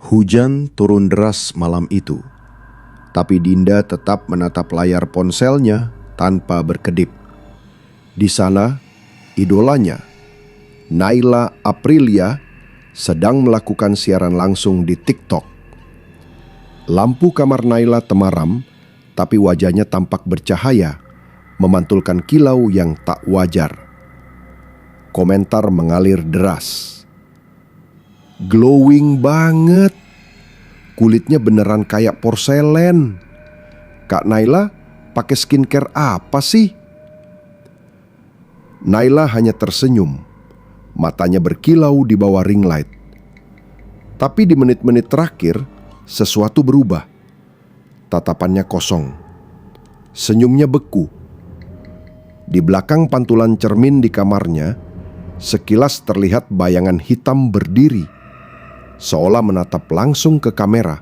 Hujan turun deras malam itu, tapi Dinda tetap menatap layar ponselnya tanpa berkedip. Di sana, idolanya, Naila Aprilia, sedang melakukan siaran langsung di TikTok. Lampu kamar Naila temaram, tapi wajahnya tampak bercahaya, memantulkan kilau yang tak wajar. Komentar mengalir deras. Glowing banget. Kulitnya beneran kayak porselen. Kak Naila pakai skincare apa sih? Naila hanya tersenyum. Matanya berkilau di bawah ring light. Tapi di menit-menit terakhir, sesuatu berubah. Tatapannya kosong. Senyumnya beku. Di belakang pantulan cermin di kamarnya, sekilas terlihat bayangan hitam berdiri, seolah menatap langsung ke kamera.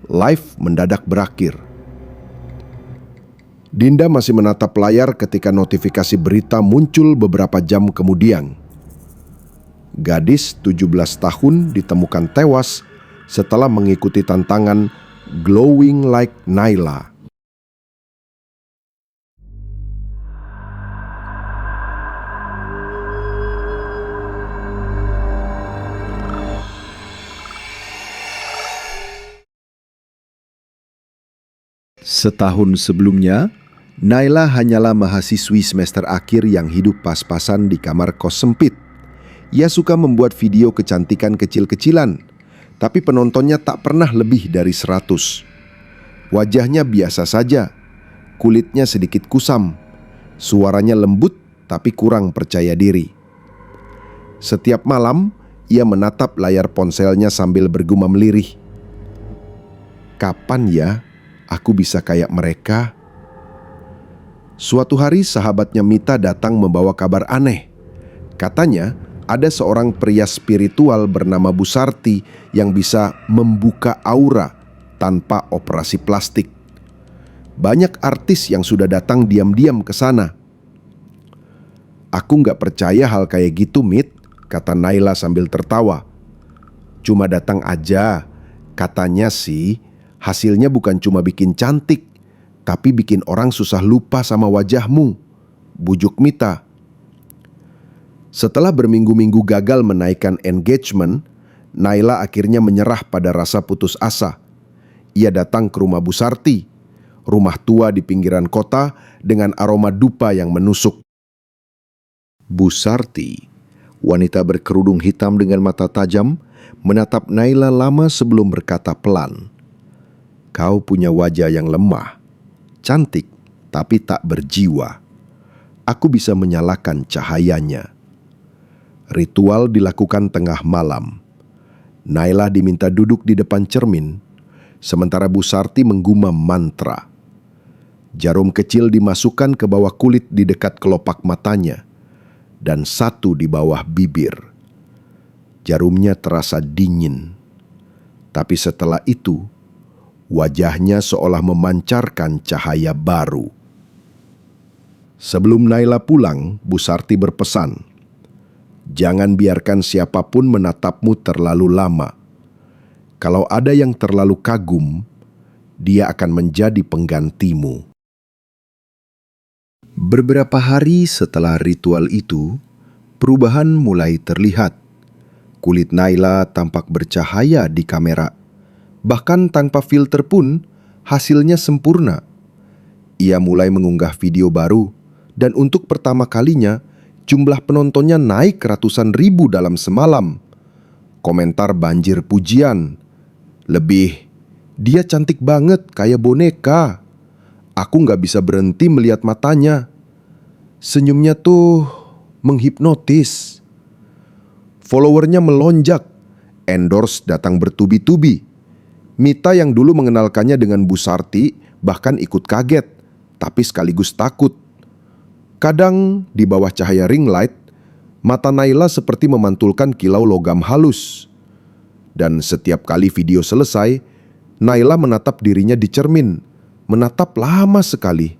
Live mendadak berakhir. Dinda masih menatap layar ketika notifikasi berita muncul beberapa jam kemudian. Gadis 17 tahun ditemukan tewas setelah mengikuti tantangan Glowing Like Naila. Setahun sebelumnya, Naila hanyalah mahasiswi semester akhir yang hidup pas-pasan di kamar kos sempit. Ia suka membuat video kecantikan kecil-kecilan, tapi penontonnya tak pernah lebih dari 100. Wajahnya biasa saja, kulitnya sedikit kusam, suaranya lembut tapi kurang percaya diri. Setiap malam, ia menatap layar ponselnya sambil bergumam lirih. Kapan ya aku bisa kayak mereka? Suatu hari sahabatnya Mita datang membawa kabar aneh. Katanya ada seorang pria spiritual bernama Bu Sarti yang bisa membuka aura tanpa operasi plastik. Banyak artis yang sudah datang diam-diam ke sana. Aku gak percaya hal kayak gitu, Mit, kata Naila sambil tertawa. Cuma datang aja, katanya sih hasilnya bukan cuma bikin cantik, tapi bikin orang susah lupa sama wajahmu, bujuk Mita. Setelah berminggu-minggu gagal menaikkan engagement, Naila akhirnya menyerah pada rasa putus asa. Ia datang ke rumah Bu Sarti, rumah tua di pinggiran kota dengan aroma dupa yang menusuk. Bu Sarti, wanita berkerudung hitam dengan mata tajam, menatap Naila lama sebelum berkata pelan, "Kau punya wajah yang lemah, cantik, tapi tak berjiwa. Aku bisa menyalakan cahayanya." Ritual dilakukan tengah malam. Naila diminta duduk di depan cermin, sementara Bu Sarti menggumam mantra. Jarum kecil dimasukkan ke bawah kulit di dekat kelopak matanya, dan satu di bawah bibir. Jarumnya terasa dingin. Tapi setelah itu, wajahnya seolah memancarkan cahaya baru. Sebelum Naila pulang, Bu Sarti berpesan, "Jangan biarkan siapapun menatapmu terlalu lama. Kalau ada yang terlalu kagum, dia akan menjadi penggantimu." Beberapa hari setelah ritual itu, perubahan mulai terlihat. Kulit Naila tampak bercahaya di kamera. Bahkan tanpa filter pun, hasilnya sempurna. Ia mulai mengunggah video baru, dan untuk pertama kalinya, jumlah penontonnya naik ratusan ribu dalam semalam. Komentar banjir pujian. Lebih, "Dia cantik banget kayak boneka. Aku gak bisa berhenti melihat matanya. Senyumnya tuh menghipnotis." Followernya melonjak. Endorse datang bertubi-tubi. Mita yang dulu mengenalkannya dengan Bu Sarti bahkan ikut kaget, tapi sekaligus takut. Kadang di bawah cahaya ring light, mata Naila seperti memantulkan kilau logam halus. Dan setiap kali video selesai, Naila menatap dirinya di cermin, menatap lama sekali.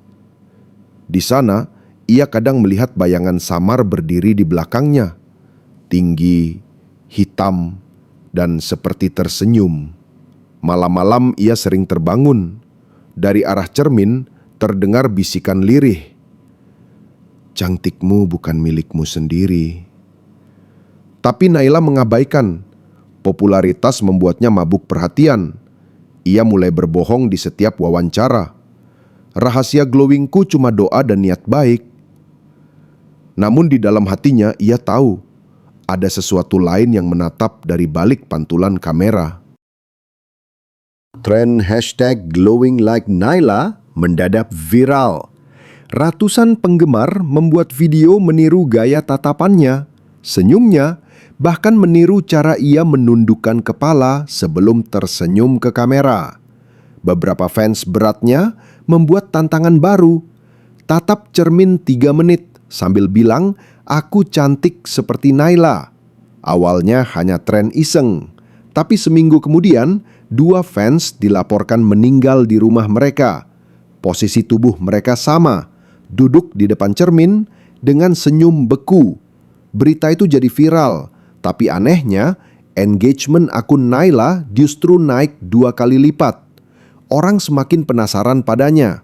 Di sana, ia kadang melihat bayangan samar berdiri di belakangnya. Tinggi, hitam, dan seperti tersenyum. Malam-malam ia sering terbangun. Dari arah cermin terdengar bisikan lirih. "Cantikmu bukan milikmu sendiri." Tapi Naila mengabaikan. Popularitas membuatnya mabuk perhatian. Ia mulai berbohong di setiap wawancara. Rahasia glowingku cuma doa dan niat baik. Namun di dalam hatinya ia tahu ada sesuatu lain yang menatap dari balik pantulan kamera. Tren #glowing like Naila mendadak viral. Ratusan penggemar membuat video meniru gaya tatapannya, senyumnya, bahkan meniru cara ia menundukkan kepala sebelum tersenyum ke kamera. Beberapa fans beratnya membuat tantangan baru. Tatap cermin 3 menit sambil bilang, "Aku cantik seperti Naila." Awalnya hanya tren iseng, tapi seminggu kemudian 2 fans dilaporkan meninggal di rumah mereka. Posisi tubuh mereka sama, duduk di depan cermin dengan senyum beku. Berita itu jadi viral. Tapi anehnya, engagement akun Naila justru naik 2 kali lipat. Orang semakin penasaran padanya.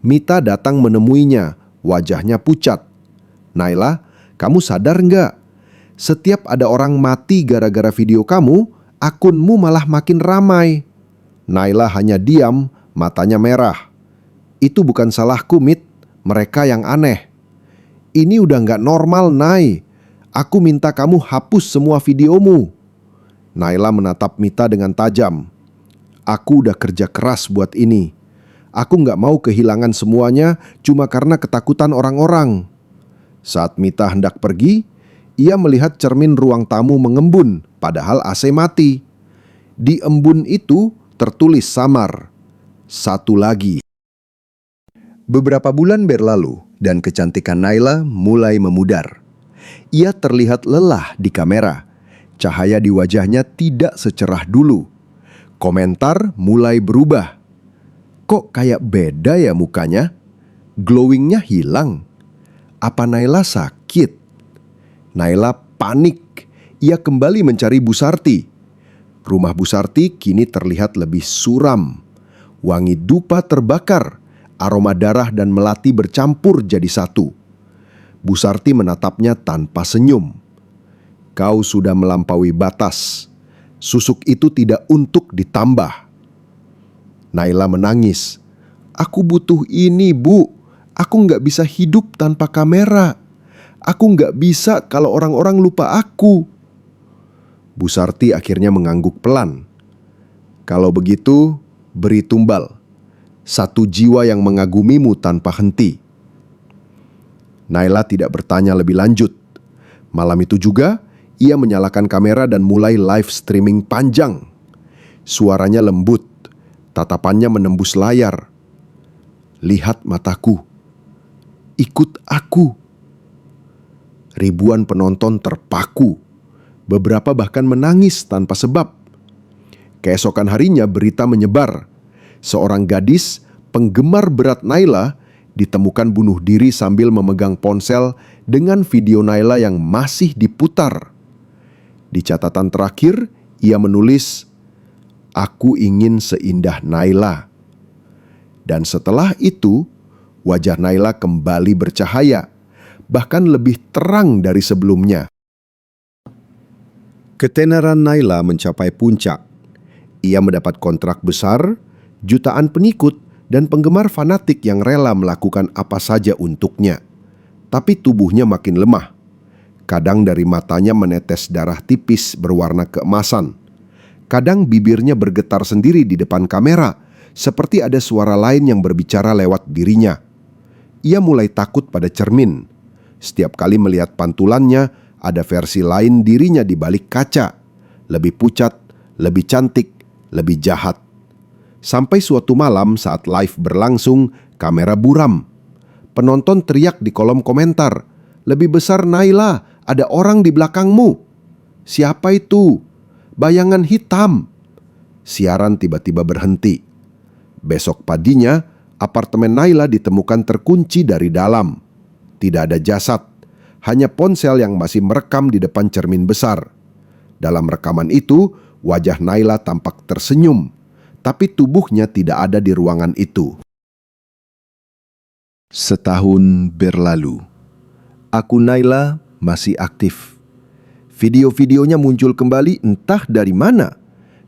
Mita datang menemuinya, wajahnya pucat. "Naila, kamu sadar nggak? Setiap ada orang mati gara-gara video kamu, akunmu malah makin ramai." Naila hanya diam, matanya merah. "Itu bukan salahku, Mit. Mereka yang aneh." "Ini udah nggak normal, Nay. Aku minta kamu hapus semua videomu." Naila menatap Mita dengan tajam. "Aku udah kerja keras buat ini. Aku nggak mau kehilangan semuanya cuma karena ketakutan orang-orang." Saat Mita hendak pergi, ia melihat cermin ruang tamu mengembun, padahal AC mati. Di embun itu tertulis samar, "Satu lagi." Beberapa bulan berlalu dan kecantikan Naila mulai memudar. Ia terlihat lelah di kamera. Cahaya di wajahnya tidak secerah dulu. Komentar mulai berubah. "Kok kayak beda ya mukanya? Glowingnya hilang. Apa Naila sakit?" Naila panik. Ia kembali mencari Bu Sarti. Rumah Bu Sarti kini terlihat lebih suram. Wangi dupa terbakar, aroma darah dan melati bercampur jadi satu. Bu Sarti menatapnya tanpa senyum. "Kau sudah melampaui batas. Susuk itu tidak untuk ditambah." Naila menangis. "Aku butuh ini, Bu. Aku nggak bisa hidup tanpa kamera. Aku nggak bisa kalau orang-orang lupa aku." Bu Sarti akhirnya mengangguk pelan. "Kalau begitu, beri tumbal. 1 jiwa yang mengagumimu tanpa henti." Naila tidak bertanya lebih lanjut. Malam itu juga, ia menyalakan kamera dan mulai live streaming panjang. Suaranya lembut, tatapannya menembus layar. "Lihat mataku. Ikut aku." Ribuan penonton terpaku. Beberapa bahkan menangis tanpa sebab. Keesokan harinya berita menyebar. Seorang gadis, penggemar berat Naila, ditemukan bunuh diri sambil memegang ponsel dengan video Naila yang masih diputar. Di catatan terakhir, ia menulis, "Aku ingin seindah Naila." Dan setelah itu, wajah Naila kembali bercahaya, bahkan lebih terang dari sebelumnya. Ketenaran Naila mencapai puncak. Ia mendapat kontrak besar, jutaan pengikut, dan penggemar fanatik yang rela melakukan apa saja untuknya. Tapi tubuhnya makin lemah. Kadang dari matanya menetes darah tipis berwarna keemasan. Kadang bibirnya bergetar sendiri di depan kamera, seperti ada suara lain yang berbicara lewat dirinya. Ia mulai takut pada cermin. Setiap kali melihat pantulannya, ada versi lain dirinya di balik kaca. Lebih pucat, lebih cantik, lebih jahat. Sampai suatu malam saat live berlangsung, kamera buram. Penonton teriak di kolom komentar, "Lebih besar Naila, ada orang di belakangmu." "Siapa itu?" "Bayangan hitam." Siaran tiba-tiba berhenti. Besok paginya, apartemen Naila ditemukan terkunci dari dalam. Tidak ada jasad, hanya ponsel yang masih merekam di depan cermin besar. Dalam rekaman itu, wajah Naila tampak tersenyum, tapi tubuhnya tidak ada di ruangan itu. Setahun berlalu. Akun Naila masih aktif. Video-videonya muncul kembali entah dari mana,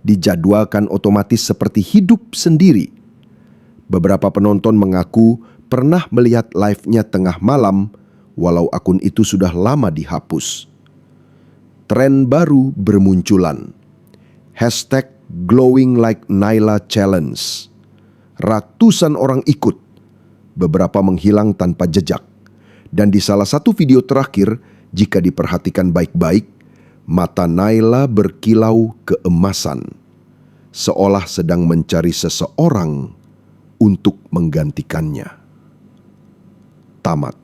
dijadwalkan otomatis seperti hidup sendiri. Beberapa penonton mengaku pernah melihat live-nya tengah malam, walau akun itu sudah lama dihapus. Tren baru bermunculan. Hashtag Glowing Like Naila Challenge. Ratusan orang ikut, beberapa menghilang tanpa jejak. Dan di salah satu video terakhir, jika diperhatikan baik-baik, mata Naila berkilau keemasan, seolah sedang mencari seseorang untuk menggantikannya. Tamat.